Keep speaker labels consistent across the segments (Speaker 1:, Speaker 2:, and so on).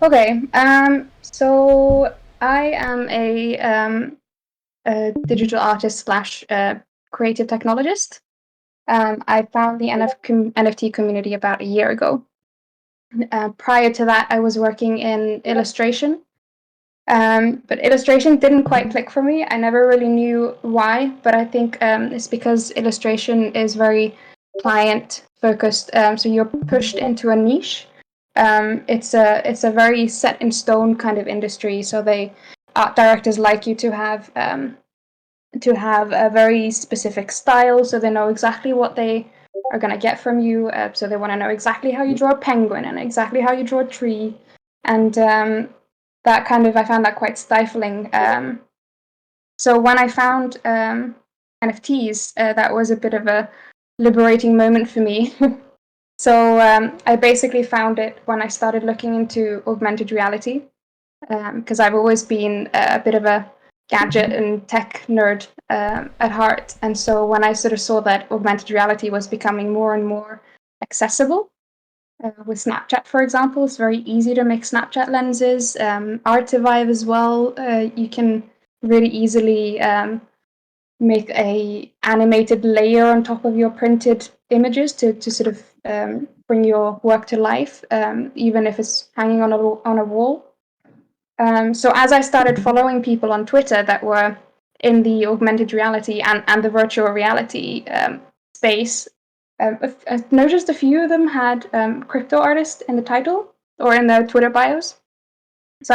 Speaker 1: Okay. So I am a digital artist slash creative technologist. I found the NFT community about a year ago. Prior to that, I was working in illustration. But illustration didn't quite click for me. I never really knew why, but I think it's because illustration is very client focused. So you're pushed into a niche. It's a very set in stone kind of industry. So they art directors like you to have a very specific style, so they know exactly what they are going to get from you. So they want to know exactly how you draw a penguin and exactly how you draw a tree, and that kind of I found that quite stifling. So when I found NFTs, that was a bit of a liberating moment for me. So I basically found it when I started looking into augmented reality, because I've always been a bit of a gadget and tech nerd at heart. And so when I sort of saw that augmented reality was becoming more and more accessible, with Snapchat, for example, it's very easy to make Snapchat lenses. Artivive as well, you can really easily make a animated layer on top of your printed images to sort of bring your work to life, even if it's hanging on a wall. So as I started following people on Twitter that were in the augmented reality and the virtual reality space, I noticed a few of them had crypto artist in the title or in their Twitter bios. So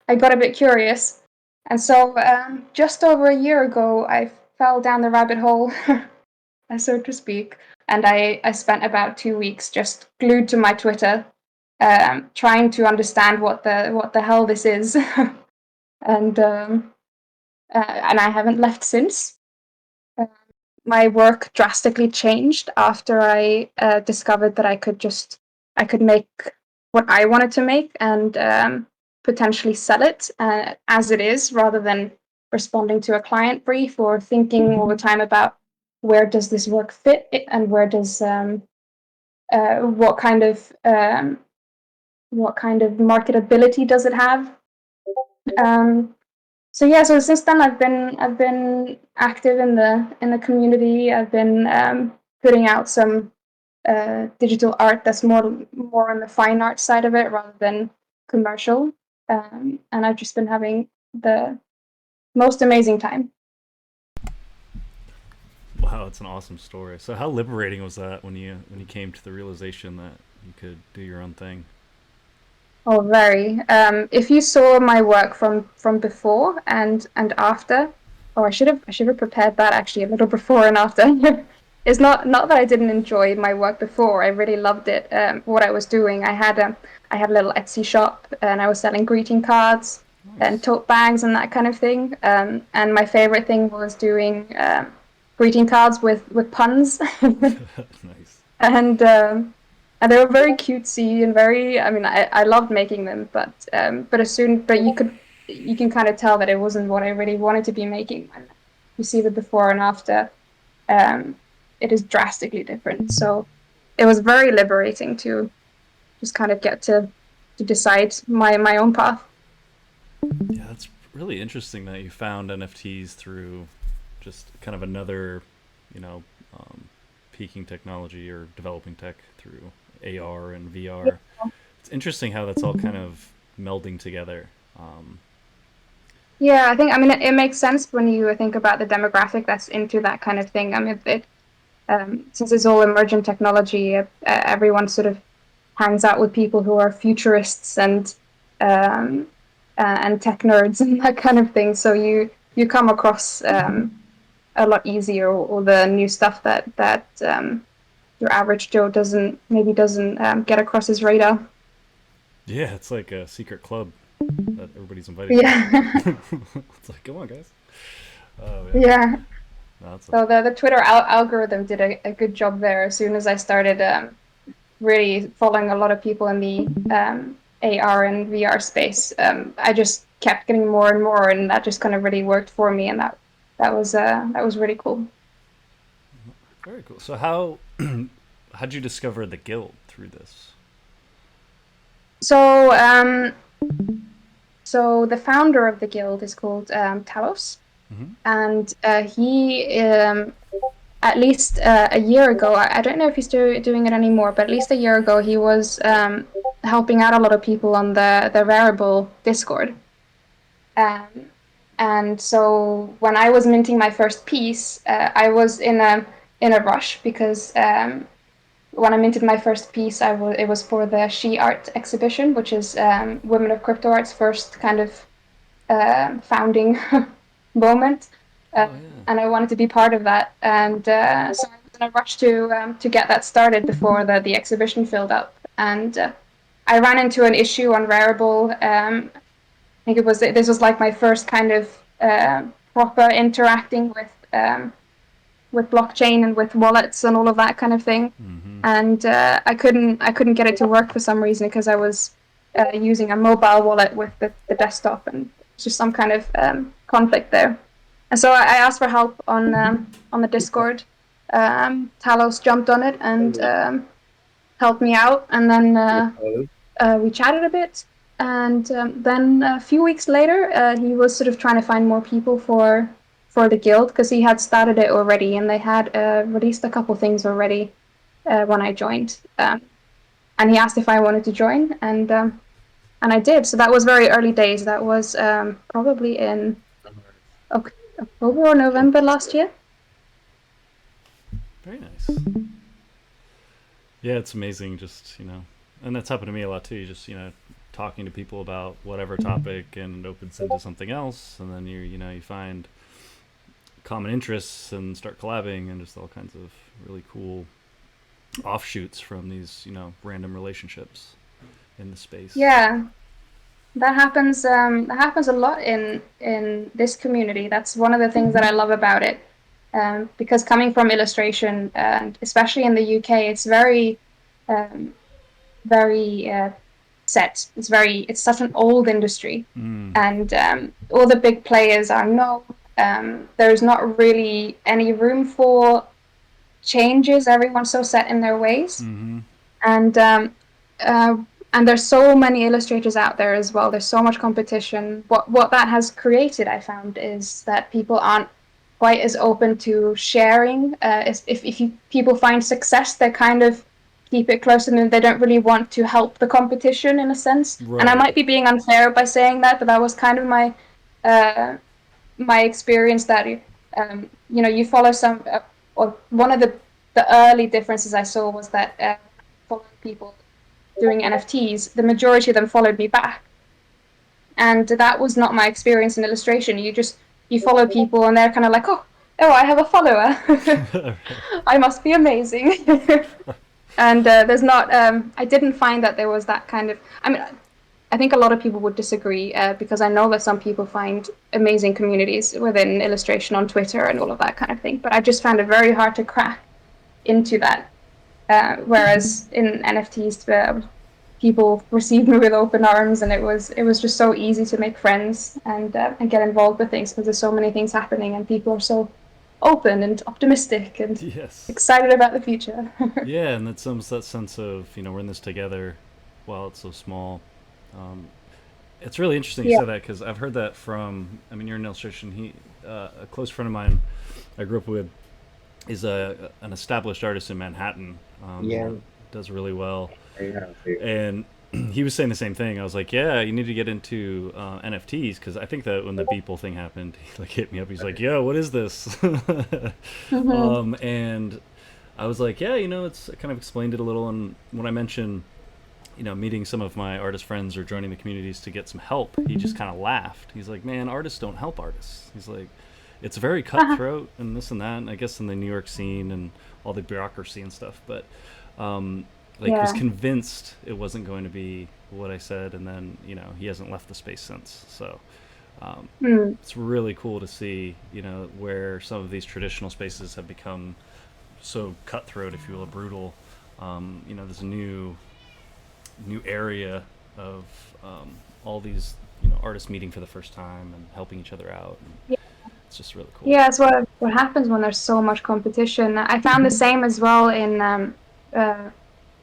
Speaker 1: I got a bit curious, and so just over a year ago, I fell down the rabbit hole, so to speak, and I spent about 2 weeks just glued to my Twitter, trying to understand what the hell this is, and I haven't left since. Uh, my work drastically changed after I discovered that I could make what I wanted to make and potentially sell it as it is, rather than responding to a client brief or thinking all the time about where does this work fit and where does uh, what kind of um, what kind of marketability does it have. Um, so yeah, so since then I've been active in the community. I've been putting out some digital art that's more on the fine art side of it rather than commercial. And I've just been having the most amazing time.
Speaker 2: Wow, that's an awesome story. So how liberating was that when you came to the realization that you could do your own thing?
Speaker 1: Oh, very. If you saw my work from before and after, oh, I should have prepared that actually a little before and after. It's not that I didn't enjoy my work before. I really loved it. What I was doing, I had a little Etsy shop and I was selling greeting cards and
Speaker 2: Nice.
Speaker 1: tote bags and that kind of thing. And my favorite thing was doing greeting cards with puns.
Speaker 2: Nice.
Speaker 1: and and they were very cutesy and very. I mean, I loved making them, but you can kind of tell that it wasn't what I really wanted to be making. When you see the before and after, um, it is drastically different. So it was very liberating to just kind of get to decide my own path.
Speaker 2: Yeah, that's really interesting that you found NFTs through just kind of another, you know, um, peaking technology or developing tech through AR and VR. It's interesting how that's all kind of melding together. Um,
Speaker 1: Yeah, I mean it makes sense when you think about the demographic that's into that kind of thing. I mean, since it's all emergent technology, everyone sort of hangs out with people who are futurists um, and tech nerds and that kind of thing. So you come across a lot easier all the new stuff that your average Joe doesn't get across his radar.
Speaker 2: yeah, it's like a secret club that everybody's invited to.
Speaker 1: Yeah,
Speaker 2: It's like, come on, guys. Oh yeah,
Speaker 1: yeah.
Speaker 2: no, that's a
Speaker 1: So the Twitter algorithm did a good job there. As soon as I started really following a lot of people in the AR and VR space, I just kept getting more and more, and that just kind of really worked for me, and that was really cool.
Speaker 2: very cool. So how how'd you discover the guild through this?
Speaker 1: So, so the founder of the guild is called Talos,
Speaker 2: Mm-hmm.
Speaker 1: and he at least a year ago, I don't know if he's doing it anymore, but at least a year ago, he was helping out a lot of people on the Rarible Discord. Um, and so when I was minting my first piece, I was in a rush because when I minted my first piece, it was for the She Art exhibition, which is Women of Crypto Art's first kind of founding moment,
Speaker 2: Oh yeah.
Speaker 1: and I wanted to be part of that. And so I was in a rush to get that started before the exhibition filled up. And I ran into an issue on Rarible. I think it was this was like my first kind of proper interacting with blockchain and with wallets and all of that kind of thing.
Speaker 2: Mm-hmm.
Speaker 1: And I couldn't get it to work for some reason because I was using a mobile wallet with the desktop, and it's just some kind of conflict there. And so I asked for help on the Discord. Talos jumped on it and helped me out, and then we chatted a bit. And then a few weeks later, he was sort of trying to find more people for the guild because he had started it already, and they had released a couple things already when I joined. And he asked if I wanted to join, and I did. So that was very early days. That was probably in October or November last year.
Speaker 2: Very nice. Yeah, it's amazing. Just and that's happened to me a lot too. You just talking to people about whatever topic, and it opens into something else, and then you find common interests and start collabing, and just all kinds of really cool offshoots from these random relationships in the space.
Speaker 1: Yeah, that happens. That happens a lot in this community. That's one of the things that I love about it. Because coming from illustration, and especially in the UK, it's um, very set. It's such an old industry,
Speaker 2: Mm.
Speaker 1: and all the big players are no. There's not really any room for changes. Everyone's so set in their ways,
Speaker 2: Mm-hmm.
Speaker 1: and uh, and there's so many illustrators out there as well. There's so much competition. What that has created, I found, is that people aren't quite as open to sharing. People find success, they kind of keep it close, and they don't really want to help the competition in a sense. And I
Speaker 2: Right.
Speaker 1: might be being unfair by saying that, but that was kind of uh, my experience. That you follow some, or one of the early differences I saw was that following people doing NFTs, the majority of them followed me back. And that was not my experience in illustration. You follow people and they're kind of like, oh, I have a follower. I must be amazing. And there's not. I didn't find that there was that kind of. I mean, I think a lot of people would disagree because I know that some people find amazing communities within illustration on Twitter and all of that kind of thing. But I just found it very hard to crack into that. Whereas in NFTs, people received me with open arms, and it was just so easy to make friends and get involved with things because there's so many things happening, and people are so open and optimistic and
Speaker 2: Yes.
Speaker 1: excited about the future.
Speaker 2: Yeah, and that sense of we're in this together, while it's so small. Um, it's really interesting you
Speaker 1: Yeah.
Speaker 2: said that, because I've heard that from. I mean, you're an illustration. A close friend of mine, I grew up with, is an established artist in Manhattan.
Speaker 3: Yeah,
Speaker 2: Does really well,
Speaker 3: I have it.
Speaker 2: and he was saying the same thing. I was like, yeah, you need to get into NFTs, because I think that when the Beeple thing happened, he like hit me up. He's like, yo, what is this?
Speaker 1: Hmm.
Speaker 2: And I was like, yeah, it's I kind of explained it a little. And when I mentioned, meeting some of my artist friends or joining the communities to get some help, he just kind of laughed. He's like, man, artists don't help artists. He's like, it's very cutthroat and this and that. And I guess in the New York scene and all the bureaucracy and stuff, but um, like was
Speaker 1: Yeah.
Speaker 2: convinced it wasn't going to be what I said, and then he hasn't left the space since. So
Speaker 1: Mm.
Speaker 2: it's really cool to see where some of these traditional spaces have become so cutthroat, if you will, brutal. There's a new area of all these artists meeting for the first time and helping each other out. And
Speaker 1: Yeah.
Speaker 2: it's just really cool.
Speaker 1: Yeah, it's what happens when there's so much competition. I found the same as well in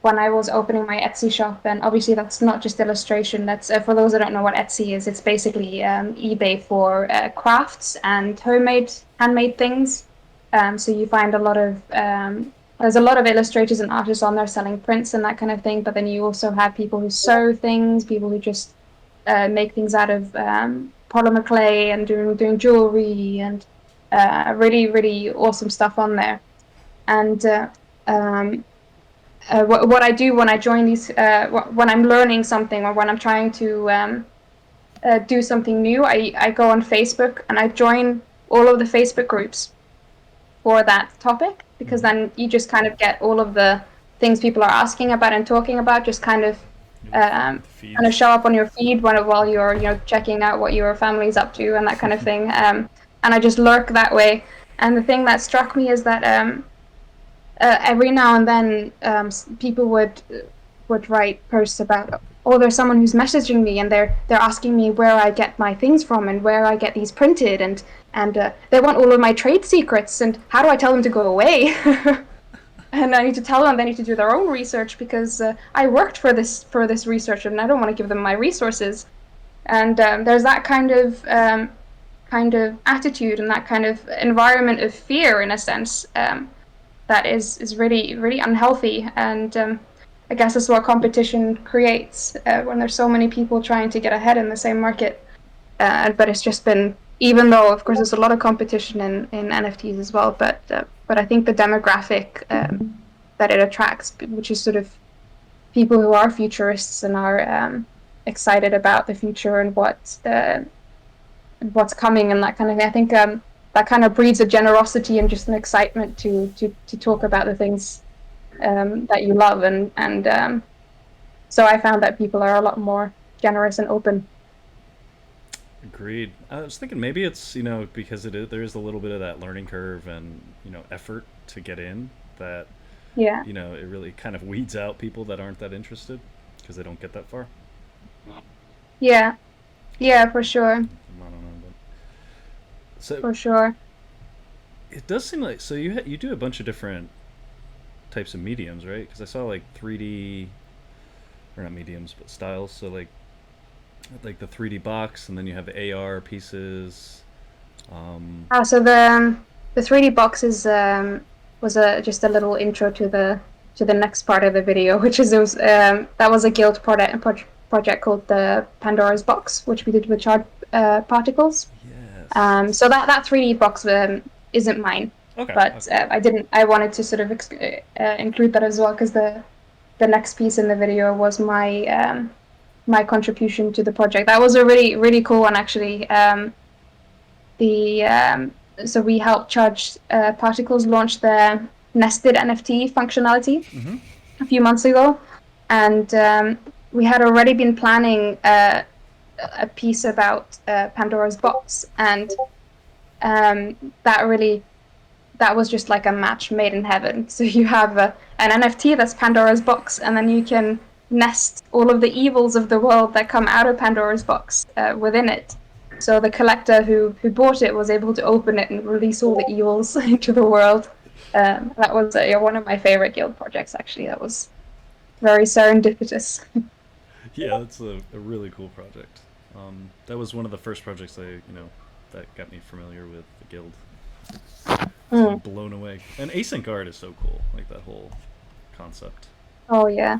Speaker 1: when I was opening my Etsy shop. And obviously, that's not just illustration. That's for those that don't know what Etsy is. It's basically eBay for crafts and handmade things. So you find a lot of there's a lot of illustrators and artists on there selling prints and that kind of thing. But then you also have people who sew things, people who just make things out of polymer clay and doing jewelry and really, really awesome stuff on there. And what I do when I join these, when I'm learning something or when I'm trying to do something new, I go on Facebook and I join all of the Facebook groups for that topic, because then you just kind of get all of the things people are asking about and talking about, just kind of show up on your feed while you're checking out what your family's up to and that kind of thing. And I just lurk that way. And the thing that struck me is that every now and then people would write posts about, oh, there's someone who's messaging me and they're asking me where I get my things from and where I get these printed, and they want all of my trade secrets, and how do I tell them to go away? And I need to tell them they need to do their own research, because I worked for this research and I don't want to give them my resources. And there's that kind of attitude and that kind of environment of fear, in a sense, that is really, really unhealthy. And I guess that's what competition creates when there's so many people trying to get ahead in the same market. But it's just been, even though of course there's a lot of competition in NFTs as well, but I think the demographic that it attracts, which is sort of people who are futurists and are excited about the future and what's coming and that kind of thing. I think that kind of breeds a generosity and just an excitement to talk about the things that you love, and so I found that people are a lot more generous and open.
Speaker 2: Agreed. I was thinking maybe it's because there is a little bit of that learning curve and effort to get in, that
Speaker 1: Yeah.
Speaker 2: it really kind of weeds out people that aren't that interested because they don't get that far.
Speaker 1: Yeah, for sure.
Speaker 2: I don't know, but so
Speaker 1: For sure.
Speaker 2: it does seem like, so you do a bunch of different types of mediums, right? Because I saw like 3D, or not mediums but styles. So like the 3D box, and then you have the AR pieces.
Speaker 1: So the 3D box is was just a little intro to the next part of the video, which is that was a guild project called the Pandora's Box, which we did with charged particles.
Speaker 2: Yes.
Speaker 1: So that 3D box isn't mine.
Speaker 2: Okay.
Speaker 1: But
Speaker 2: okay.
Speaker 1: I wanted to sort of include that as well, because the next piece in the video was my contribution to the project. That was a really, really cool one, actually. So we helped Charged Particles launch their nested NFT functionality a few months ago, and we had already been planning a piece about Pandora's Box, and that was just like a match made in heaven. So you have an NFT that's Pandora's Box, and then you can nest all of the evils of the world that come out of Pandora's Box within it. So the collector who bought it was able to open it and release all the evils into the world. That was one of my favorite guild projects, actually. That was very serendipitous.
Speaker 2: Yeah, that's a really cool project. That was one of the first projects that got me familiar with the guild. So blown away. And async art is so cool, like that whole concept.
Speaker 1: Oh yeah,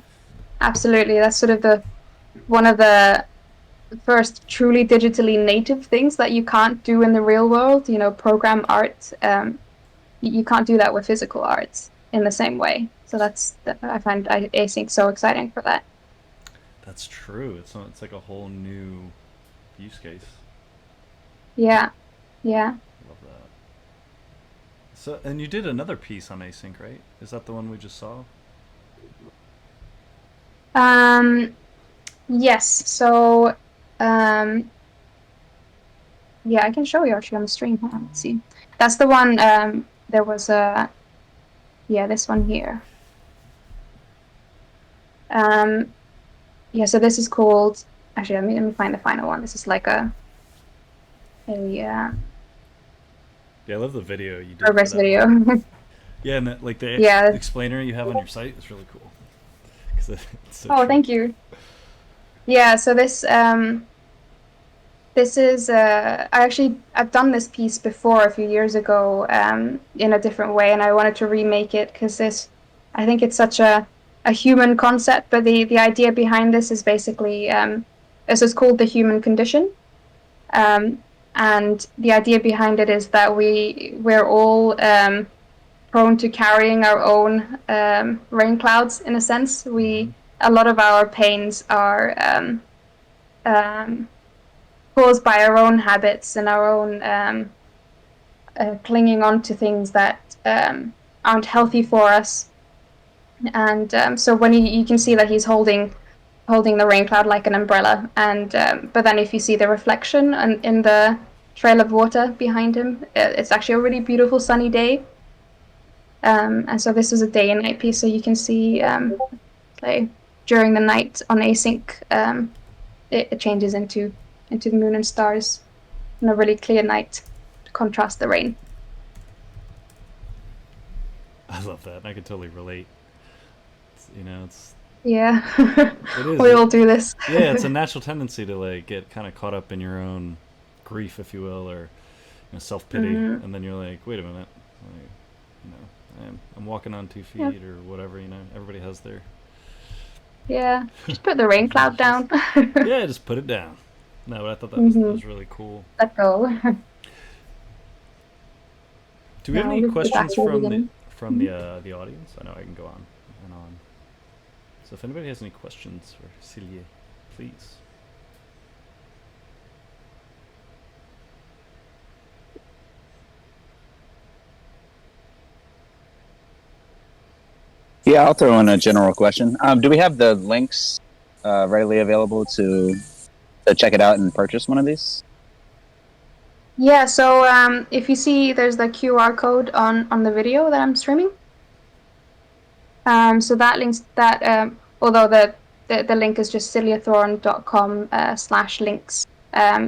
Speaker 1: absolutely. That's sort of one of the first truly digitally native things that you can't do in the real world. Program art. You can't do that with physical art in the same way. So I find async so exciting for that.
Speaker 2: That's true. It's like a whole new use case.
Speaker 1: Yeah.
Speaker 2: Love that. So, and you did another piece on async, right? Is that the one we just saw?
Speaker 1: Yes. So, yeah, I can show you actually on the stream. Hold on, let's see. That's the one. There was this one here. Yeah. So this is called. Actually, let me find the final one. This is like
Speaker 2: Yeah, I love the video you did.
Speaker 1: progress video.
Speaker 2: Yeah, and the
Speaker 1: Yeah.
Speaker 2: explainer you have on your site is really cool. because it's so
Speaker 1: Oh,
Speaker 2: true.
Speaker 1: thank you. Yeah, so this is I've done this piece before a few years ago in a different way, and I wanted to remake it because this I think it's such a human concept, but the idea behind this is basically this is called the human condition. Um, and the idea behind it is that we're all prone to carrying our own rain clouds in a sense.
Speaker 2: Mm-hmm.
Speaker 1: A lot of our pains are um, caused by our own habits and our own clinging on to things that aren't healthy for us. And so when you can see that he's holding the rain cloud like an umbrella, and but then if you see the reflection and in the trail of water behind him, it's actually a really beautiful sunny day. And so this was a day and night piece, so you can see like during the night on async, it changes into the moon and stars on a really clear night to contrast the rain.
Speaker 2: I love that. And I can totally relate. It's
Speaker 1: Yeah,
Speaker 2: it is
Speaker 1: we
Speaker 2: it,
Speaker 1: all do this.
Speaker 2: yeah, it's a natural tendency to like get kind of caught up in your own grief, if you will, or self pity,
Speaker 1: Mm-hmm.
Speaker 2: and then you're like, wait a minute, like, I'm walking on 2 feet
Speaker 1: Yeah,
Speaker 2: or whatever. Everybody has their
Speaker 1: yeah. Just put the rain cloud
Speaker 2: issues.
Speaker 1: down.
Speaker 2: Yeah, just put it down. No, but I thought that
Speaker 1: Mm-hmm.
Speaker 2: was really cool.
Speaker 1: Let go.
Speaker 2: Do we have
Speaker 1: No,
Speaker 2: any
Speaker 1: we're back
Speaker 2: questions
Speaker 1: to the
Speaker 2: from
Speaker 1: beginning.
Speaker 2: the
Speaker 1: Mhm.
Speaker 2: the audience? I know I can go on and on. So if anybody has any questions for Silje, please.
Speaker 3: Yeah, I'll throw in a general question. Do we have the links readily available to check it out and purchase one of these?
Speaker 1: Yeah, so if you see there's the QR code on the video that I'm streaming. So that links that although the link is just siljethorn.com /links,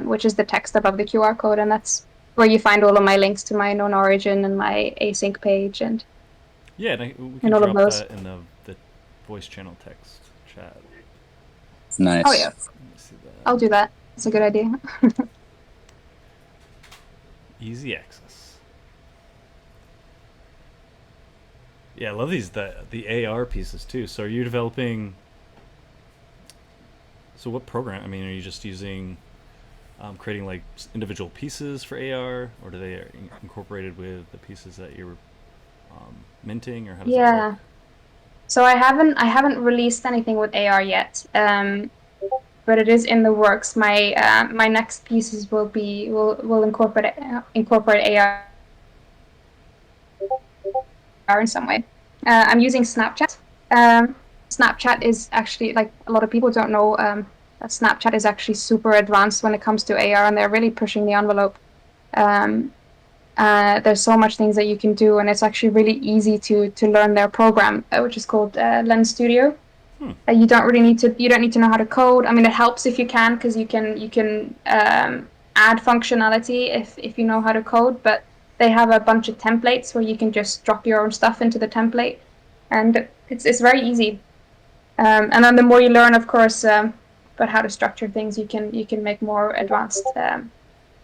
Speaker 1: which is the text above the QR code, and that's where you find all of my links to my known origin and my async page
Speaker 2: Yeah, and we can
Speaker 1: and all of
Speaker 2: drop
Speaker 1: those.
Speaker 2: that in the voice channel text chat.
Speaker 1: Oh
Speaker 3: Nice.
Speaker 1: yeah,
Speaker 2: Let me see
Speaker 1: I'll
Speaker 2: that.
Speaker 1: do that. It's a good idea.
Speaker 2: Easy access. Yeah, I love the AR pieces too. So are you developing? So what program? I mean, are you just using creating like individual pieces for AR, or do they incorporated with the pieces that you're minting, or how does that work?
Speaker 1: Yeah. So I haven't released anything with AR yet. But it is in the works. My next pieces will incorporate AR in some way. I'm using Snapchat. Snapchat is actually like a lot of people don't know that Snapchat is actually super advanced when it comes to AR, and they're really pushing the envelope. Um, there's so much things that you can do, and it's actually really easy to learn their program, which is called Lens Studio.
Speaker 2: Hmm.
Speaker 1: You don't need to know how to code. I mean, it helps if you can because you can add functionality if you know how to code. But they have a bunch of templates where you can just drop your own stuff into the template, and it's very easy. And then the more you learn, of course, about how to structure things, you can make more advanced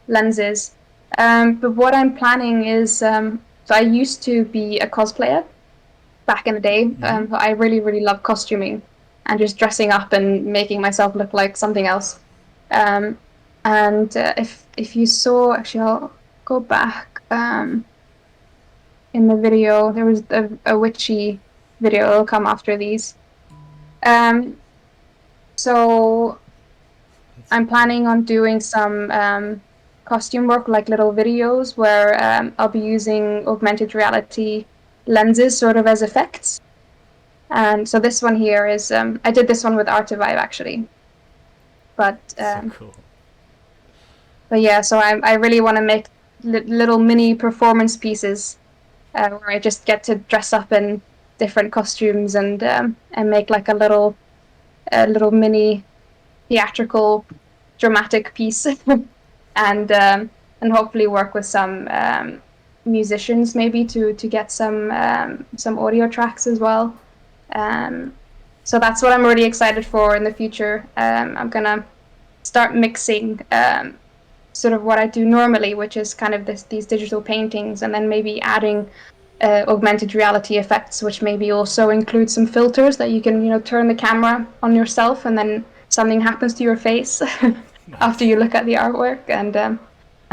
Speaker 1: lenses. But what I'm planning is so I used to be a cosplayer back in the day.
Speaker 2: Mm-hmm.
Speaker 1: I really, really love costuming and just dressing up and making myself look like something else. Um, and if you saw, actually, I'll go back in the video. There was a witchy video. It'll come after these. Um, so
Speaker 2: That's so
Speaker 1: I'm
Speaker 2: cool.
Speaker 1: planning on doing some costume work, like little videos where I'll be using augmented reality lenses, sort of as effects. And so this one here is I did this one with Artivive actually, but
Speaker 2: So cool.
Speaker 1: yeah. So I really want to make little mini performance pieces where I just get to dress up in different costumes and make like a little mini theatrical dramatic piece and hopefully work with some musicians maybe to get some audio tracks as well. Um, So that's what I'm really excited for in the future. I'm gonna start mixing sort of what I do normally, which is kind of these digital paintings, and then maybe adding augmented reality effects, which maybe also include some filters that you can, turn the camera on yourself, and then something happens to your face after you look at the artwork, and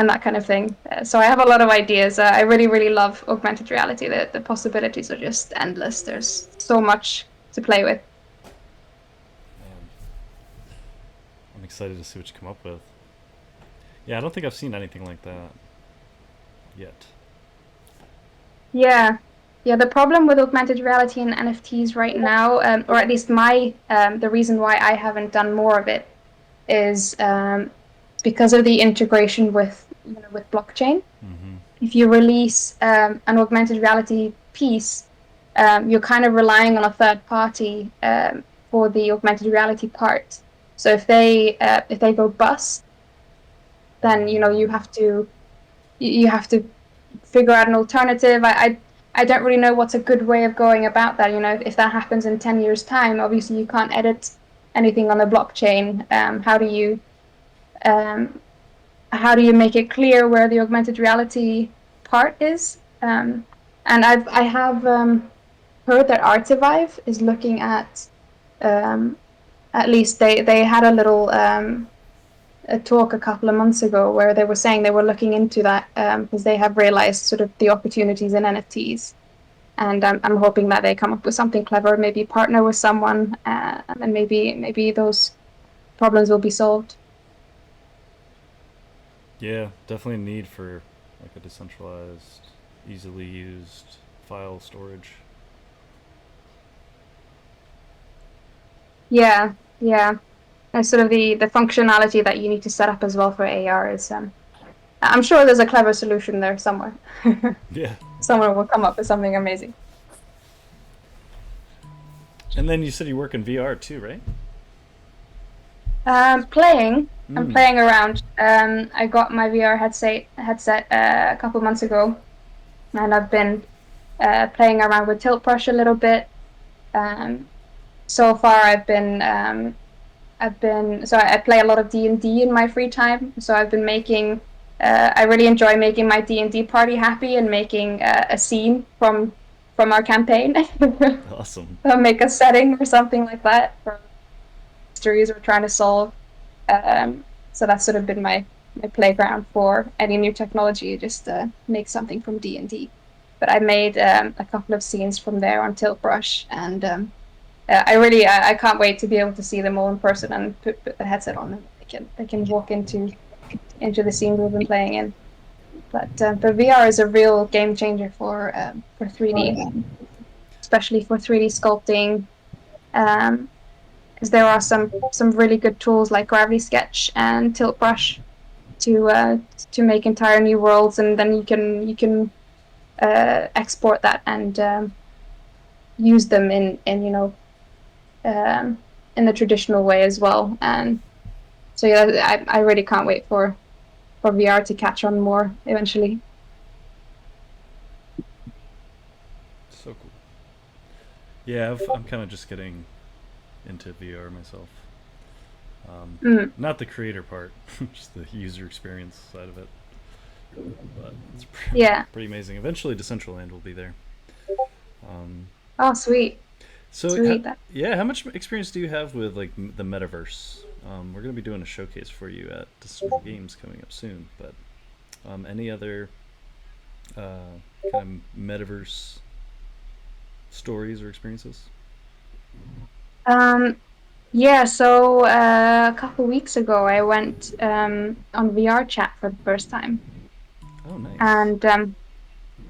Speaker 1: that kind of thing. So I have a lot of ideas. I really, really love augmented reality. The possibilities are just endless. There's so much to play with.
Speaker 2: Man, I'm excited to see what you come up with. Yeah, I don't think I've seen anything like that yet.
Speaker 1: Yeah. Yeah, the problem with augmented reality and NFTs right now, or at least the reason why I haven't done more of it is because of the integration with blockchain.
Speaker 2: Mm-hmm.
Speaker 1: If you release an augmented reality piece, you're kind of relying on a third party for the augmented reality part. So if they go bust, then you have to figure out an alternative. I don't really know what's a good way of going about that. If that happens in 10 years' time, obviously you can't edit anything on the blockchain. Um, how do you make it clear where the augmented reality part is? And I have heard that Artivive is looking at least they had a talk a couple of months ago where they were saying they were looking into that because they have realized sort of the opportunities in NFTs. And I'm hoping that they come up with something clever, maybe partner with someone, and then maybe those problems will be solved.
Speaker 2: Yeah, definitely a need for like a decentralized, easily used file storage.
Speaker 1: Yeah, yeah. And sort of the functionality that you need to set up as well for AR is I'm sure there's a clever solution there somewhere.
Speaker 2: Yeah.
Speaker 1: Someone will come up with something amazing.
Speaker 2: And then you said you work in VR too, right?
Speaker 1: Playing. I'm
Speaker 2: Mm.
Speaker 1: playing around. I got my VR headset a couple months ago, and I've been playing around with Tilt Brush a little bit. So far, so I play a lot of D&D in my free time. So I've been making. I really enjoy making my D&D party happy and making a scene from our campaign.
Speaker 2: Awesome.
Speaker 1: Make a setting or something like that for mysteries we're trying to solve. So that's sort of been my playground for any new technology. Just make something from D&D. But I made a couple of scenes from there on Tilt Brush, and I can't wait to be able to see them all in person and put the headset on and they can walk into the scenes we've been playing in. But VR is a real game changer for 3D, especially for 3D sculpting. Because there are some really good tools like Gravity Sketch and Tilt Brush to make entire new worlds, and then you can export that and use them in the traditional way as well. And so yeah, I really can't wait for VR to catch on more eventually.
Speaker 2: So cool. Yeah, I'm kind of just getting into VR myself. Not the creator part, just the user experience side of it. But it's
Speaker 1: Yeah.
Speaker 2: pretty amazing. Eventually, Decentraland will be there.
Speaker 1: Oh, sweet.
Speaker 2: So,
Speaker 1: Sweet.
Speaker 2: yeah, how much experience do you have with like the Metaverse? We're going to be doing a showcase for you at Decentral Games coming up soon. But any other kind of Metaverse stories or experiences?
Speaker 1: Yeah, so a couple weeks ago, I went on VR chat for the first time,
Speaker 2: Oh, nice.
Speaker 1: and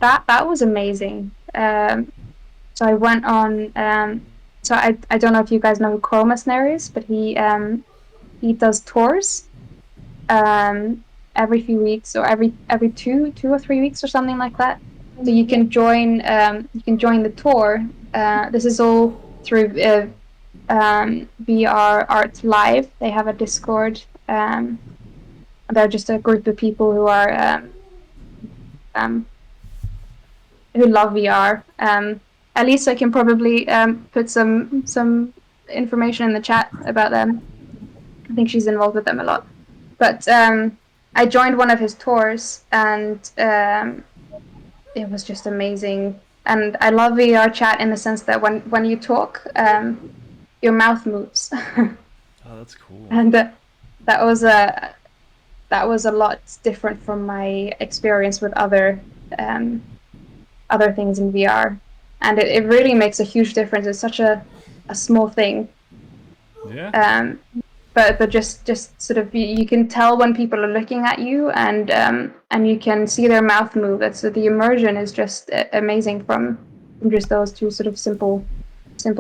Speaker 1: that was amazing. So I went on. So I don't know if you guys know who Chroma Snare is, but he does tours every few weeks or every 2 or 3 weeks or something like that. So you can join the tour. This is all through VR Art Live. They have a Discord. They're just a group of people um, who love VR. At least I can probably put some information in the chat about them. I think she's involved with them a lot. But I joined one of his tours, and it was just amazing. And I love VR chat in the sense that when you talk, your mouth moves,
Speaker 2: Oh, that's cool.
Speaker 1: and that was a lot different from my experience with other things in VR, and it really makes a huge difference. It's such a small thing,
Speaker 2: Yeah.
Speaker 1: but just sort of you can tell when people are looking at you, and you can see their mouth move. So the immersion is just amazing from just those two sort of simple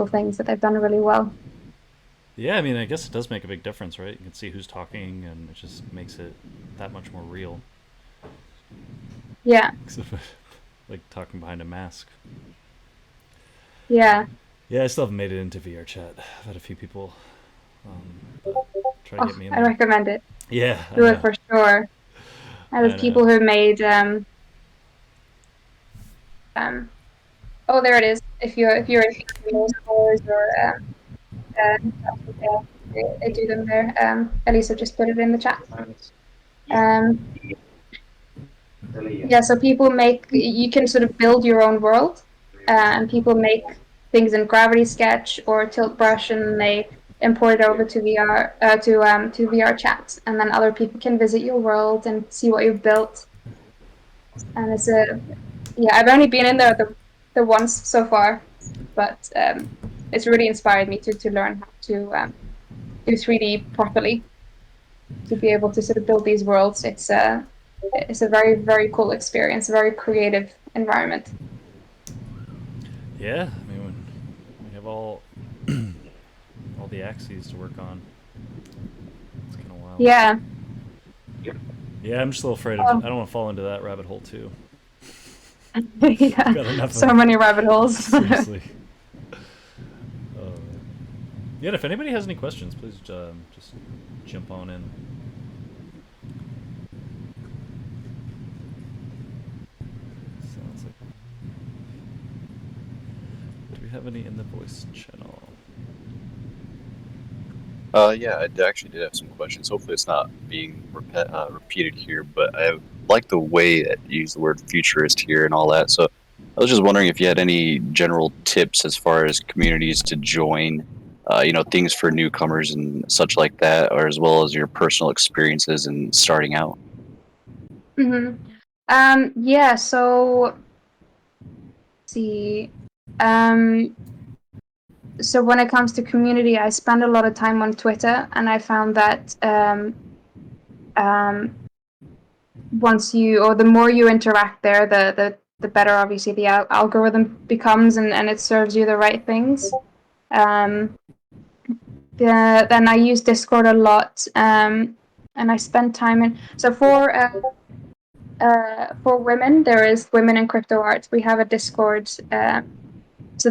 Speaker 1: things that they've done really well.
Speaker 2: Yeah, I mean, I guess it does make a big difference, right? You can see who's talking, and it just makes it that much more real.
Speaker 1: Yeah,
Speaker 2: Like talking behind a mask.
Speaker 1: yeah.
Speaker 2: Yeah, I still haven't made it into VR chat. I've had a few people try to
Speaker 1: Oh,
Speaker 2: get me in
Speaker 1: I
Speaker 2: there.
Speaker 1: recommend it.
Speaker 2: Yeah, I
Speaker 1: Do it
Speaker 2: know.
Speaker 1: for sure.
Speaker 2: I
Speaker 1: There's
Speaker 2: know.
Speaker 1: people who made oh, there it is. If you're interested in those scores or they do them there. Elisa just put it in the chat. Um, yeah, so people make, you can sort of build your own world, and people make things in Gravity Sketch or Tilt Brush, and they import it over to VR to VR chat, and then other people can visit your world and see what you've built. And yeah, I've only been in there the once so far, but it's really inspired me to learn how to do 3D properly, to be able to sort of build these worlds. It's a very, very cool experience, a very creative environment.
Speaker 2: Yeah, I mean, when we have all the axes to work on, it's kind of wild.
Speaker 1: Yeah.
Speaker 2: Yeah, I'm just a little afraid of. I
Speaker 1: Oh,
Speaker 2: don't want to fall into that rabbit hole too.
Speaker 1: yeah.
Speaker 2: Got enough
Speaker 1: So
Speaker 2: of
Speaker 1: many rabbit holes.
Speaker 2: seriously. Yeah, if anybody has any questions, please just jump on in. Sounds like. Do we have any in the voice channel?
Speaker 4: Yeah, actually did have some questions. Hopefully, it's not being repeated here, but I like the way that you use the word futurist here and all that. So, I was just wondering if you had any general tips as far as communities to join, things for newcomers and such like that, or as well as your personal experiences in starting out.
Speaker 1: hmm Yeah, so let's see. Um, so when it comes to community, I spend a lot of time on Twitter, and I found that um, the more you interact there, the better obviously the algorithm becomes, and it serves you the right things. Um, then I use Discord a lot, and I spend time in. So for women, there is Women in Crypto Arts. We have a Discord. So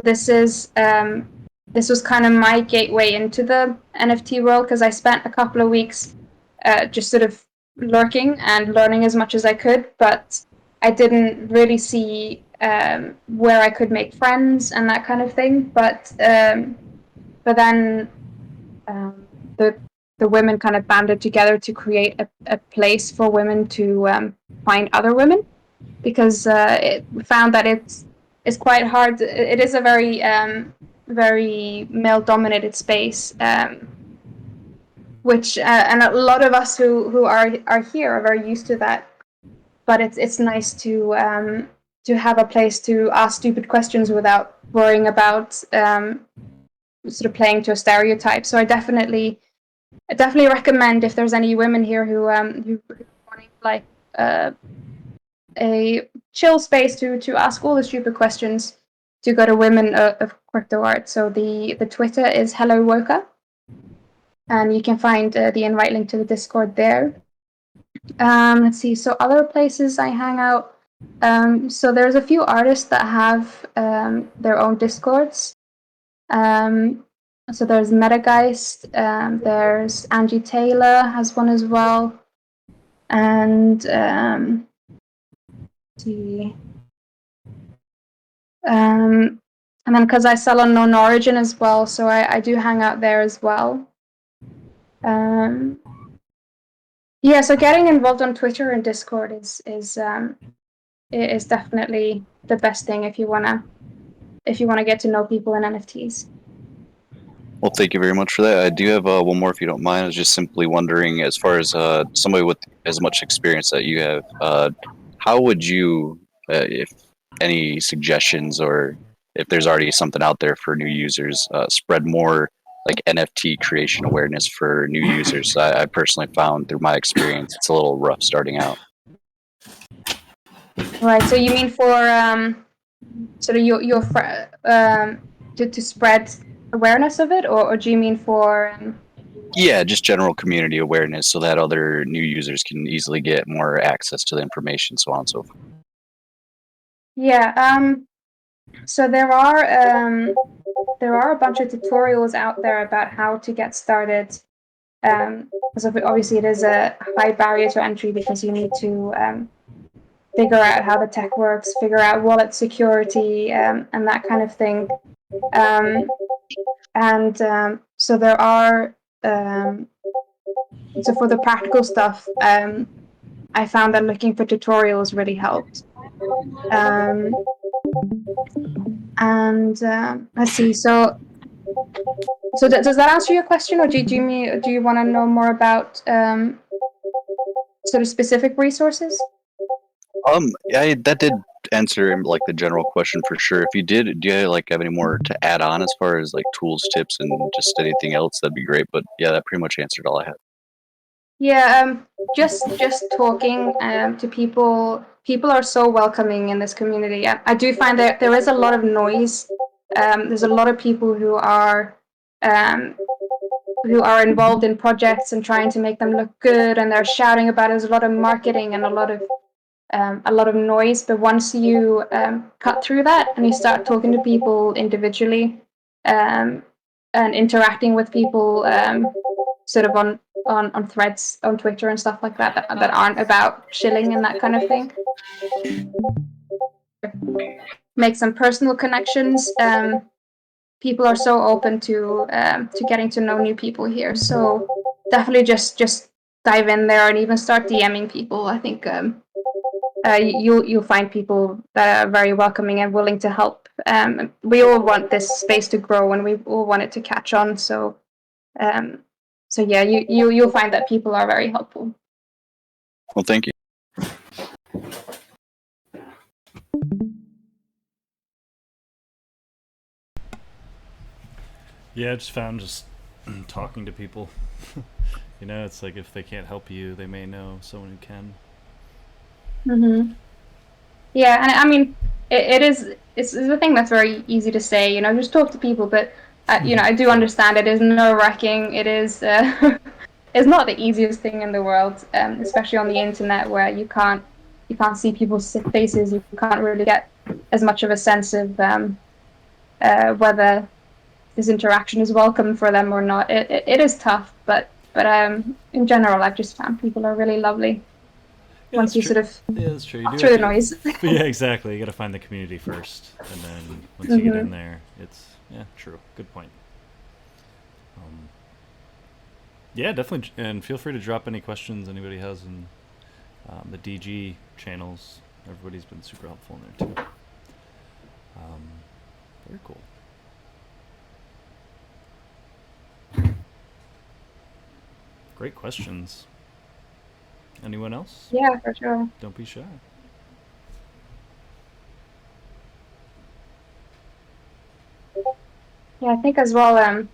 Speaker 1: this was kind of my gateway into the NFT world, because I spent a couple of weeks just sort of lurking and learning as much as I could, but I didn't really see where I could make friends and that kind of thing. But then um, the women kind of banded together to create a place for women to find other women, because we found that it's quite hard. It is a very male dominated space, which and a lot of us who are here are very used to that. But it's nice to have a place to ask stupid questions without worrying about sort of playing to a stereotype. So I definitely recommend, if there's any women here who wanting like a chill space to ask all the stupid questions, to go to Women of Crypto Art. So the Twitter is Hello Woka, and you can find the invite link to the Discord there. Let's see. So other places I hang out. So there's a few artists that have their own Discords. Um, so there's Metageist. There's Angie Taylor has one as well, and let's see. Um, And then because I sell on Known Origin as well, so I do hang out there as well. Yeah, so getting involved on Twitter and Discord is definitely the best thing if you wanna get to know people in NFTs.
Speaker 4: Well, thank you very much for that. I do have one more, if you don't mind. I was just simply wondering, as far as somebody with as much experience that you have, how would you, if any suggestions or if there's already something out there for new users, spread more like NFT creation awareness for new users? I personally found through my experience, it's a little rough starting out.
Speaker 1: Right. So you mean for sort of your to spread awareness of it, or do you mean for
Speaker 4: Yeah, just general community awareness so that other new users can easily get more access to the information, so on and so forth.
Speaker 1: Yeah. So there are a bunch of tutorials out there about how to get started. Because obviously it is a high barrier to entry because you need to figure out how the tech works, figure out wallet security, and that kind of thing. So there are. So for the practical stuff, I found that looking for tutorials really helped. Let's see. So does that answer your question, or do you want to know more about sort of specific resources?
Speaker 4: Yeah, that did answer like the general question for sure. If you did, do you like have any more to add on as far as like tools, tips, and just anything else? That'd be great. But yeah, that pretty much answered all I had.
Speaker 1: Yeah, just talking to people. People are so welcoming in this community. I do find that there is a lot of noise. There's a lot of people who are involved in projects and trying to make them look good, and they're shouting about it. There's a lot of marketing and a lot of noise. But once you cut through that and you start talking to people individually and interacting with people sort of on threads on Twitter and stuff like that aren't about shilling and that kind of thing, make some personal connections. People are so open to getting to know new people here. So definitely just dive in there and even start DMing people. I think you'll find people that are very welcoming and willing to help. We all want this space to grow and we all want it to catch on. So yeah, you'll find that people are very helpful.
Speaker 4: Well, thank you.
Speaker 2: Yeah, I just found talking to people. You know, it's like if they can't help you, they may know someone who can.
Speaker 1: Mm-hmm. Yeah, and I mean, it's a thing that's very easy to say, you know, just talk to people. But you know, I do understand it is nerve-wracking. It is it's not the easiest thing in the world, especially on the internet where you can't see people's faces. You can't really get as much of a sense of whether this interaction is welcome for them or not. It is tough, but in general, I've just found people are really lovely.
Speaker 2: Yeah,
Speaker 1: Once you
Speaker 2: true.
Speaker 1: sort of
Speaker 2: Yeah, that's true. You do
Speaker 1: through the
Speaker 2: have
Speaker 1: noise.
Speaker 2: Yeah, exactly. You got to find the community first, and then once you get in there, it's true. Good point. Yeah, definitely, and feel free to drop any questions anybody has in the DG channels. Everybody's been super helpful in there too. Very cool. Great questions. Anyone else?
Speaker 1: Yeah, for sure.
Speaker 2: Don't be shy.
Speaker 1: Yeah, I think as well.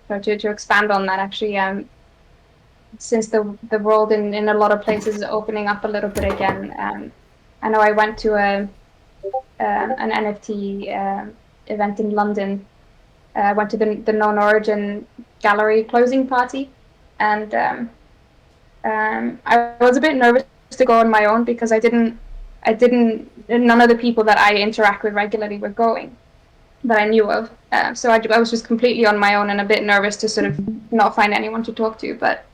Speaker 1: To expand on that, actually, since the world in a lot of places is opening up a little bit again. I know I went to an NFT event in London. I went to the Known Origin gallery closing party, and I was a bit nervous to go on my own because none of the people that I interact with regularly were going that I knew of. So I was just completely on my own and a bit nervous to sort of not find anyone to talk to. But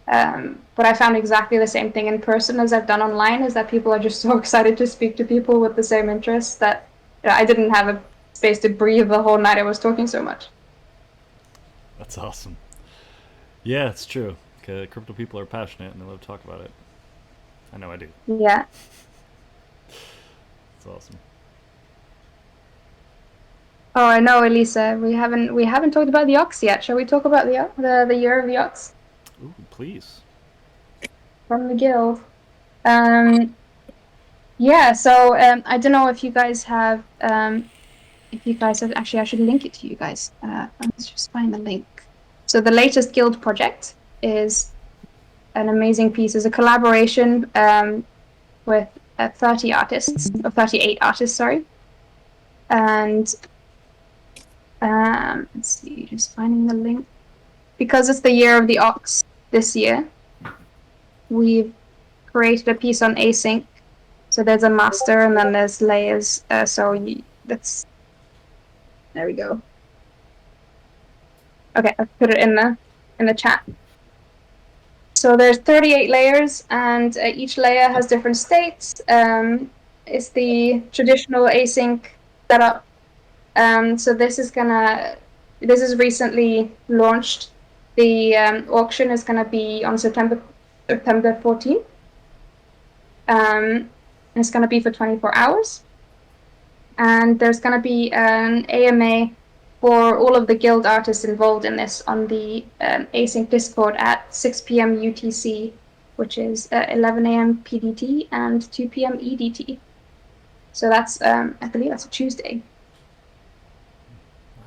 Speaker 1: I found exactly the same thing in person as I've done online, is that people are just so excited to speak to people with the same interests that I didn't have a space to breathe the whole night I was talking so much.
Speaker 2: That's awesome. Yeah, it's true. Crypto people are passionate and they love to talk about it. I know I do.
Speaker 1: Yeah.
Speaker 2: It's awesome.
Speaker 1: Oh, I know, Elisa. We haven't talked about the Ox yet. Shall we talk about the year of the Ox
Speaker 2: Ooh, please.
Speaker 1: from the guild? Yeah. So I don't know if you guys have actually, I should link it to you guys. Let's just find the link. So the latest guild project is an amazing piece. It's a collaboration with 30 artists, or 38 artists, sorry. And let's see, just finding the link. Because it's the year of the Ox this year, we've created a piece on async. So there's a master and then there's layers. That's, there we go. Okay, I've put it in the chat. So there's 38 layers, and each layer has different states. It's the traditional async setup. So this is recently launched. The auction is gonna be on September 14th. It's gonna be for 24 hours, and there's gonna be an AMA for all of the guild artists involved in this on the async Discord at 6 p.m. UTC, which is 11 a.m. PDT and 2 p.m. EDT. So that's I believe that's a Tuesday.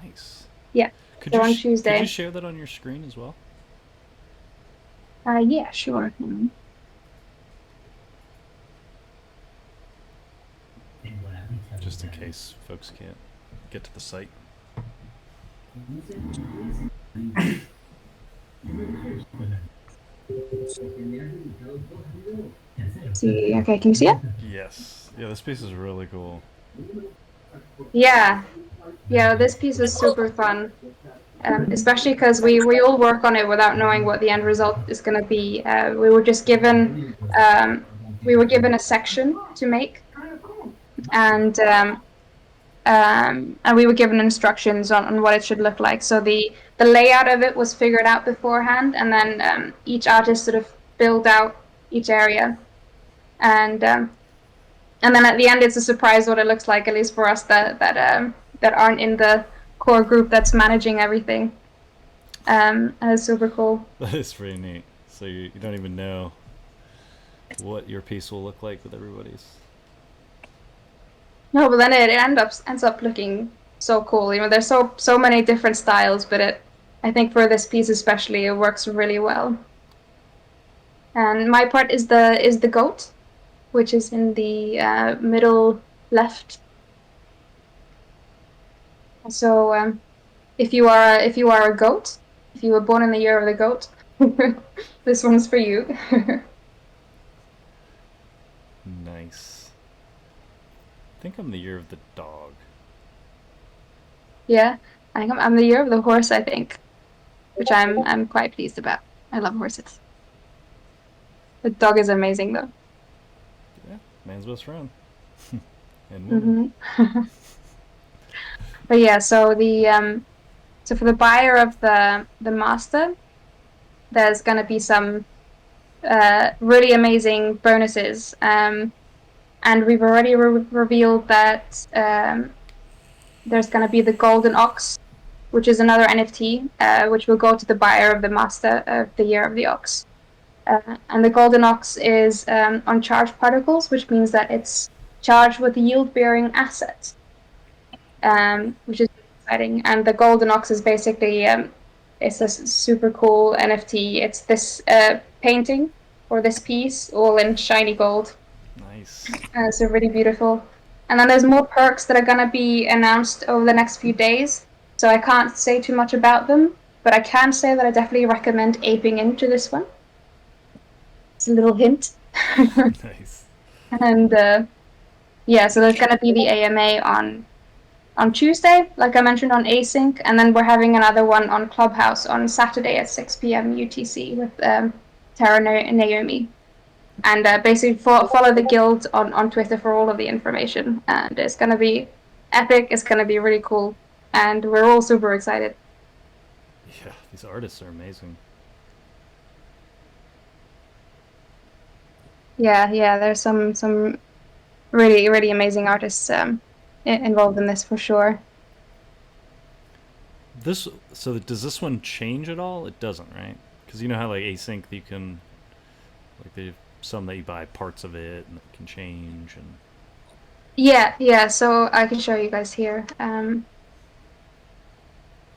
Speaker 2: Nice.
Speaker 1: Yeah.
Speaker 2: Could
Speaker 1: on Tuesday.
Speaker 2: Could you share that on your screen as well?
Speaker 1: Yeah, sure.
Speaker 2: Just in case folks can't get to the site.
Speaker 1: See, okay, can you see it?
Speaker 2: Yes. Yeah, this piece is really cool.
Speaker 1: Yeah, this piece is super fun, especially because we all work on it without knowing what the end result is going to be. We were just given a section to make, and we were given instructions on what it should look like. So the layout of it was figured out beforehand, and then each artist sort of built out each area, and then at the end it's a surprise what it looks like, at least for us that aren't in the core group that's managing everything. And it's super cool.
Speaker 2: That is pretty neat. So you don't even know what your piece will look like with everybody's.
Speaker 1: No, but then it ends up looking so cool. You know, there's so many different styles, but I think for this piece especially, it works really well. And my part is the goat, which is in the middle left. So if you are a goat, if you were born in the year of the goat, this one's for you.
Speaker 2: Nice. I think I'm the year of the dog.
Speaker 1: Yeah, I think I'm the year of the horse, I think, which I'm quite pleased about. I love horses. The dog is amazing, though.
Speaker 2: Yeah, man's best friend. And woman.
Speaker 1: Mm-hmm. But yeah, so so for the buyer of the master, there's gonna be some really amazing bonuses. And we've already revealed that there's gonna be the golden ox, which is another NFT, which will go to the buyer of the master of the year of the ox. And the golden ox is on charged particles, which means that it's charged with a yield-bearing asset, which is exciting. And the golden ox is basically it's a super cool NFT. It's this painting or this piece all in shiny gold.
Speaker 2: Nice.
Speaker 1: So really beautiful. And then there's more perks that are going to be announced over the next few days. So I can't say too much about them, but I can say that I definitely recommend aping into this one. It's a little hint.
Speaker 2: Nice.
Speaker 1: And yeah, so there's going to be the AMA on Tuesday, like I mentioned, on async, and then we're having another one on Clubhouse on Saturday at 6 p.m. UTC with Tara and Naomi. And basically follow the guild on Twitter for all of the information. And it's going to be epic. It's going to be really cool, and we're all super excited.
Speaker 2: Yeah, these artists are amazing.
Speaker 1: Yeah. There's some really really amazing artists involved in this for sure.
Speaker 2: So does this one change at all? It doesn't, right? Because you know how like async you can like they some that you buy parts of it and it can change and
Speaker 1: Yeah. So I can show you guys here.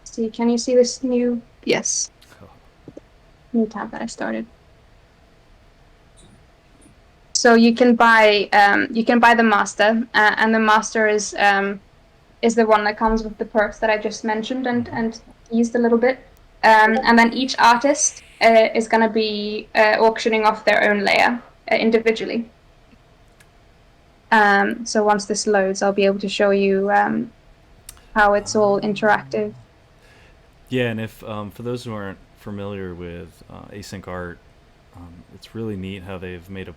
Speaker 1: See, can you see this new? Yes, new tab that I started. So you can buy the master, and the master is the one that comes with the perks that I just mentioned and teased a little bit. And then each artist is going to be auctioning off their own layer individually. So once this loads, I'll be able to show you how it's all interactive.
Speaker 2: yeah. And if for those who aren't familiar with async art, it's really neat how they've made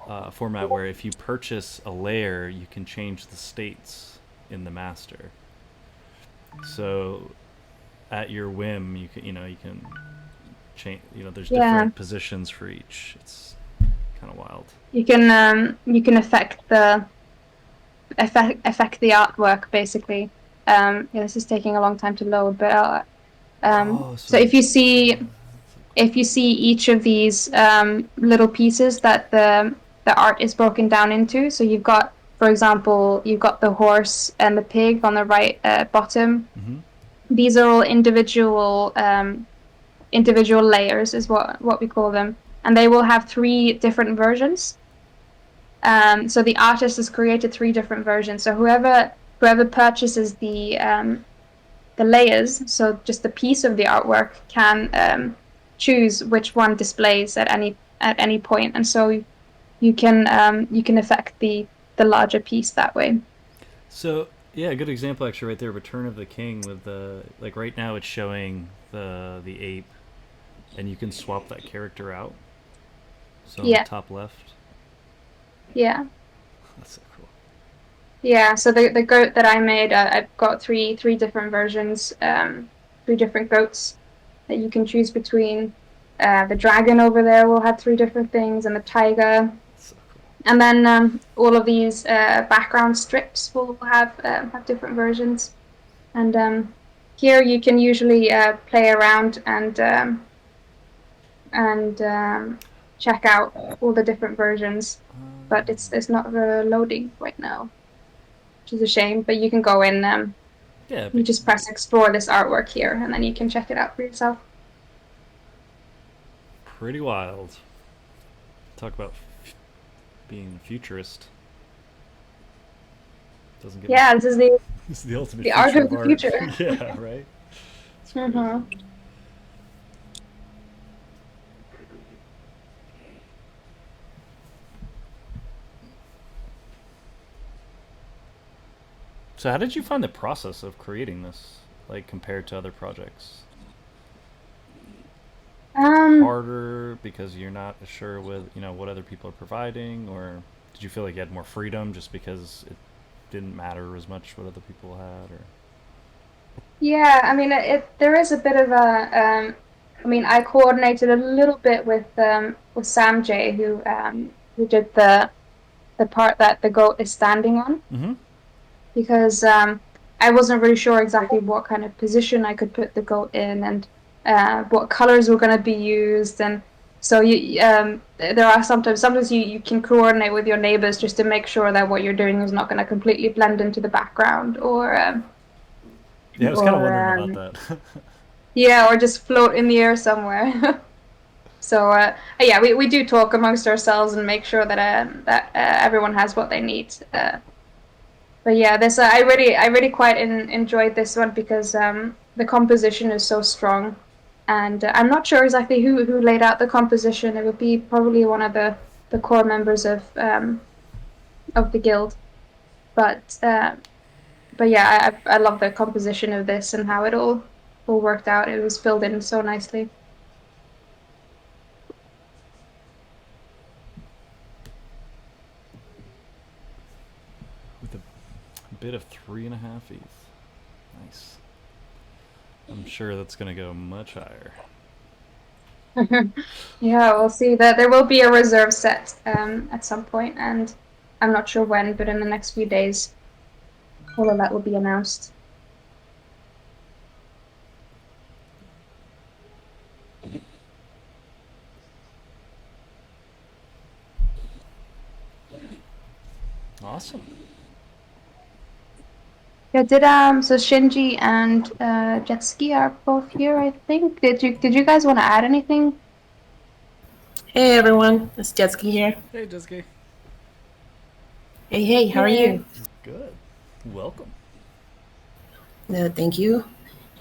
Speaker 2: a format where if you purchase a layer, you can change the states in the master. So at your whim, you can change. There's
Speaker 1: Yeah,
Speaker 2: different positions for each. It's kind of wild.
Speaker 1: you can affect the artwork basically. Yeah, this is taking a long time to load, but
Speaker 2: Oh,
Speaker 1: so
Speaker 2: so
Speaker 1: if you see each of these little pieces that the art is broken down into, so you've got, for example, you've got the horse and the pig on the right bottom.
Speaker 2: mm-hmm.
Speaker 1: These are all individual layers, is what we call them, and they will have three different versions. So the artist has created three different versions. So whoever purchases the layers, so just the piece of the artwork, can choose which one displays at any point, and so you can affect the larger piece that way.
Speaker 2: So yeah, a good example actually right there. Return of the King with the like right now it's showing the ape, and you can swap that character out. So on the
Speaker 1: Yeah,
Speaker 2: top left,
Speaker 1: yeah,
Speaker 2: that's so cool.
Speaker 1: yeah. So the goat that I made, I've got three different versions, three different goats that you can choose between. The dragon over there will have three different things, and the tiger.
Speaker 2: That's so cool.
Speaker 1: And then all of these background strips will have different versions. And here you can usually play around and check out all the different versions. But it's not loading right now, which is a shame. But you can go in.
Speaker 2: Yeah,
Speaker 1: You just press explore this artwork here, and then you can check it out for yourself.
Speaker 2: pretty wild. Talk about being a futurist. Doesn't get
Speaker 1: Yeah, this is the
Speaker 2: this is the ultimate
Speaker 1: the
Speaker 2: future
Speaker 1: art of
Speaker 2: of
Speaker 1: the
Speaker 2: art.
Speaker 1: future.
Speaker 2: Yeah, right. It's crazy.
Speaker 1: Mm-hmm.
Speaker 2: So how did you find the process of creating this, like compared to other projects?
Speaker 1: Um,
Speaker 2: Harder because you're not sure with what other people are providing, or did you feel like you had more freedom just because it didn't matter as much what other people had, or
Speaker 1: Yeah, I mean, there is a bit of a. I mean, I coordinated a little bit with Sam J, who did the part that the goat is standing on,
Speaker 2: mm-hmm.
Speaker 1: because I wasn't really sure exactly what kind of position I could put the goat in, and what colors were going to be used, and so there are sometimes you can coordinate with your neighbors just to make sure that what you're doing is not going to completely blend into the background,
Speaker 2: Yeah, I was kind of
Speaker 1: or
Speaker 2: wondering about that.
Speaker 1: yeah, or just float in the air somewhere. So yeah, we do talk amongst ourselves and make sure that everyone has what they need. But yeah, this I really quite enjoyed this one because the composition is so strong, and I'm not sure exactly who laid out the composition. It would be probably one of the core members of the guild, but uh, but yeah, I love the composition of this and how it all worked out. It was filled in so nicely.
Speaker 2: With the bid of 3.5 ETH. Nice. I'm sure that's going to go much higher.
Speaker 1: Yeah, we'll see. There will be a reserve set at some point, and I'm not sure when, but in the next few days, all of that will be announced.
Speaker 2: Awesome.
Speaker 1: Yeah, so Shinji and Jetski are both here, I think. Did you guys want to add anything?
Speaker 5: Hey everyone, it's Jetski here.
Speaker 2: Hey, Jessica.
Speaker 5: Hey, how are you?
Speaker 2: Good. Welcome.
Speaker 5: Thank you.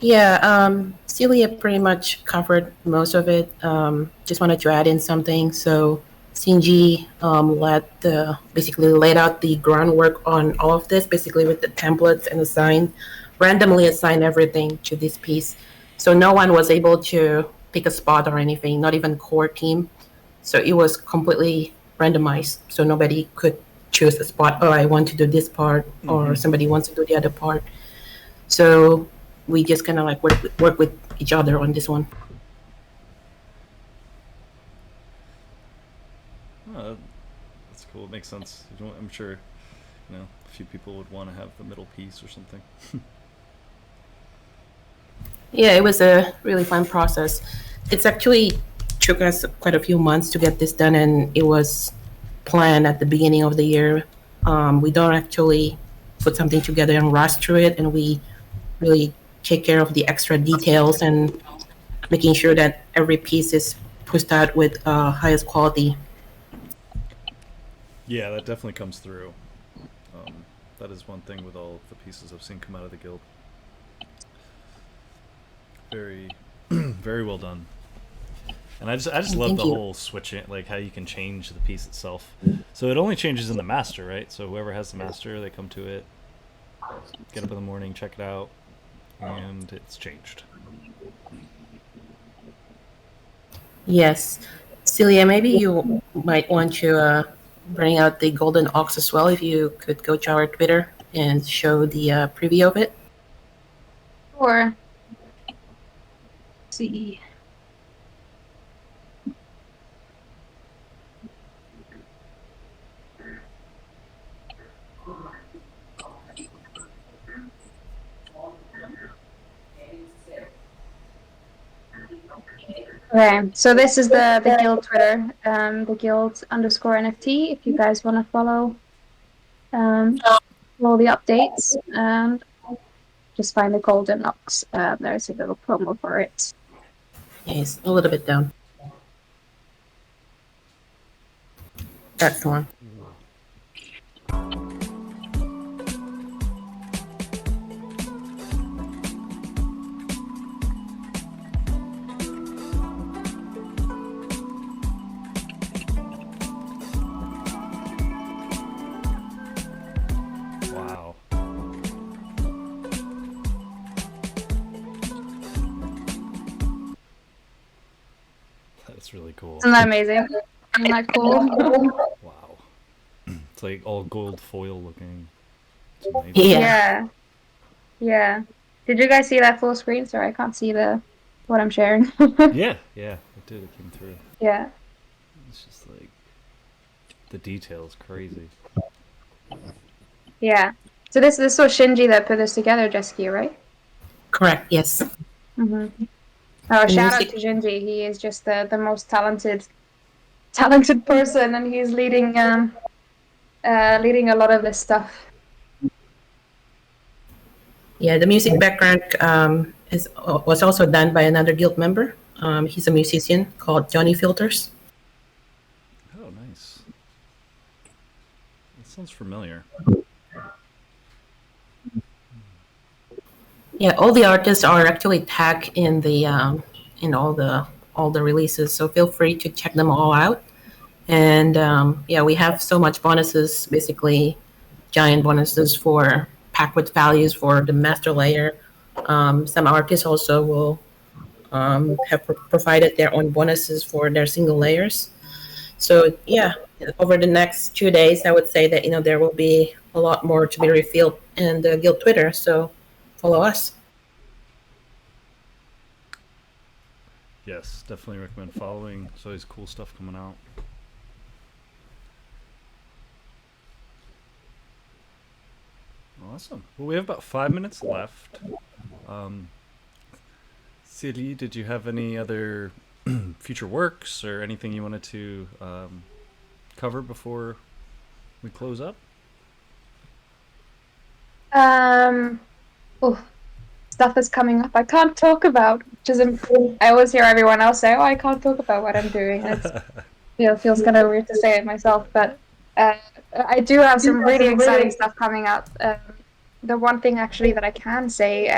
Speaker 5: Yeah, Celia pretty much covered most of it. Just wanted to add in something. So Shinji basically laid out the groundwork on all of this, basically with the templates and randomly assign everything to this piece. So no one was able to pick a spot or anything, not even core team. So it was completely randomized. So nobody could choose a spot. Oh, I want to do this part, or somebody wants to do the other part. So we just kind of like work with each other on this one.
Speaker 2: Oh, that's cool. It makes sense. I'm sure, a few people would want to have the middle piece or something.
Speaker 5: Yeah, it was a really fun process. It's actually took us quite a few months to get this done, and it was planned at the beginning of the year. We don't actually put something together and rush through it, and we really take care of the extra details and making sure that every piece is pushed out with highest quality.
Speaker 2: Yeah, that definitely comes through. That is one thing with all of the pieces I've seen come out of the guild. Very, very well done. And I just love the whole switching, like how you can change the piece itself. So it only changes in the master, right? So whoever has the master, they come to it, get up in the morning, check it out, and it's changed.
Speaker 5: Yes. Celia, maybe you might want to bring out the Golden Ox as well, if you could go to our Twitter and show the preview of it.
Speaker 1: Or see. Okay, so this is the guild Twitter, the guild _NFT. If you guys want to follow all the updates, just find the Golden Ox. There's a little promo for it.
Speaker 5: Yes, a little bit down. That's the one.
Speaker 2: Wow. That's really cool.
Speaker 1: Isn't that amazing? Isn't that cool?
Speaker 2: Wow. It's like all gold foil looking. It's amazing.
Speaker 5: Yeah.
Speaker 1: Yeah. Did you guys see that full screen? Sorry, I can't see what I'm sharing.
Speaker 2: Yeah, it did. It came through.
Speaker 1: Yeah.
Speaker 2: It's just like the details crazy.
Speaker 1: Yeah. So this was Shinji that put this together, Jesky, right?
Speaker 5: Correct, yes.
Speaker 1: Mm-hmm. Oh, shout out to Shinji. He is just the most talented person, and he's leading a lot of this stuff.
Speaker 5: Yeah, the music background was also done by another guild member. He's a musician called Johnny Filters.
Speaker 2: Oh, nice. That sounds familiar.
Speaker 5: Yeah, all the artists are actually tagged in the in all the releases, so feel free to check them all out. And yeah, we have so much bonuses, basically giant bonuses for packed with values for the master layer. Some artists also will have provided their own bonuses for their single layers. So yeah, over the next 2 days, I would say that there will be a lot more to be revealed in the guild Twitter. So follow us.
Speaker 2: Yes, definitely recommend following. There's always cool stuff coming out. Awesome. Well, we have about 5 minutes left. Silje, did you have any other future works or anything you wanted to cover before we close up?
Speaker 1: Oh, stuff that's coming up I can't talk about, which is I always hear everyone else say, "Oh, I can't talk about what I'm doing." It feels kind of weird to say it myself, but I do have some really exciting stuff coming up. The one thing actually that I can say,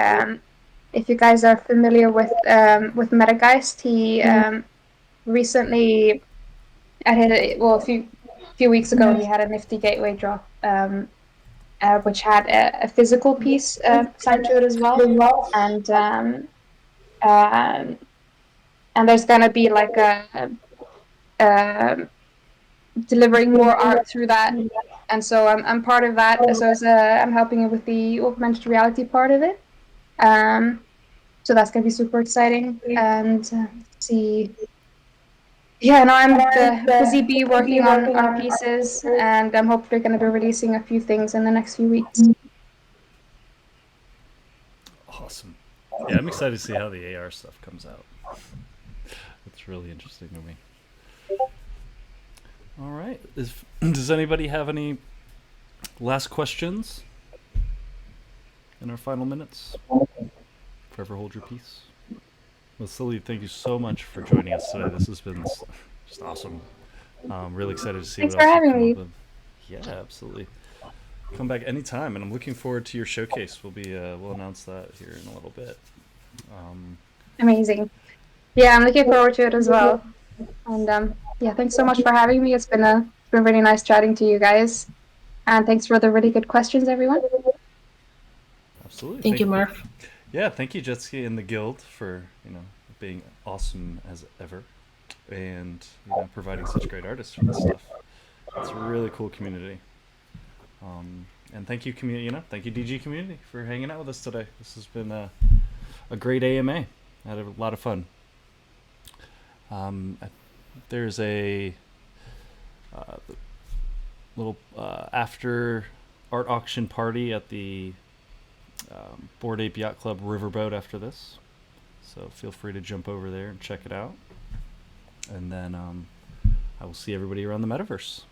Speaker 1: if you guys are familiar with Metageist, he recently, a few weeks ago, he had a nifty gateway drop, which had a physical piece signed to it as well, and um, and there's gonna be like a delivering more art through that, and so I'm part of that. So I'm helping with the augmented reality part of it. So that's gonna be super exciting, and see. Yeah, no, I'm busy bee working on pieces, and I'm hopefully going to be releasing a few things in the next few weeks.
Speaker 2: Awesome. Yeah, I'm excited to see how the AR stuff comes out. It's really interesting to me. All right. Does anybody have any last questions in our final minutes? Forever hold your peace. Well, Silje, thank you so much for joining us today. This has been just awesome. Really excited to see
Speaker 1: Thanks
Speaker 2: what
Speaker 1: for
Speaker 2: else you
Speaker 1: having
Speaker 2: come
Speaker 1: me.
Speaker 2: up with. Yeah, absolutely. Come back anytime, and I'm looking forward to your showcase. We'll announce that here in a little bit.
Speaker 1: Amazing. Yeah, I'm looking forward to it as well. And yeah, thanks so much for having me. It's been really nice chatting to you guys, and thanks for the really good questions, everyone.
Speaker 2: Absolutely.
Speaker 5: Thank you, Murph.
Speaker 2: Yeah, thank you, Jetski and the Guild, for being awesome as ever, and providing such great artists for this stuff. It's a really cool community. And thank you, community. Thank you, DG community, for hanging out with us today. This has been a great AMA. I had a lot of fun. There's a little after art auction party at the Bored Ape Yacht Club Riverboat after this, so feel free to jump over there and check it out. And then I will see everybody around the Metaverse.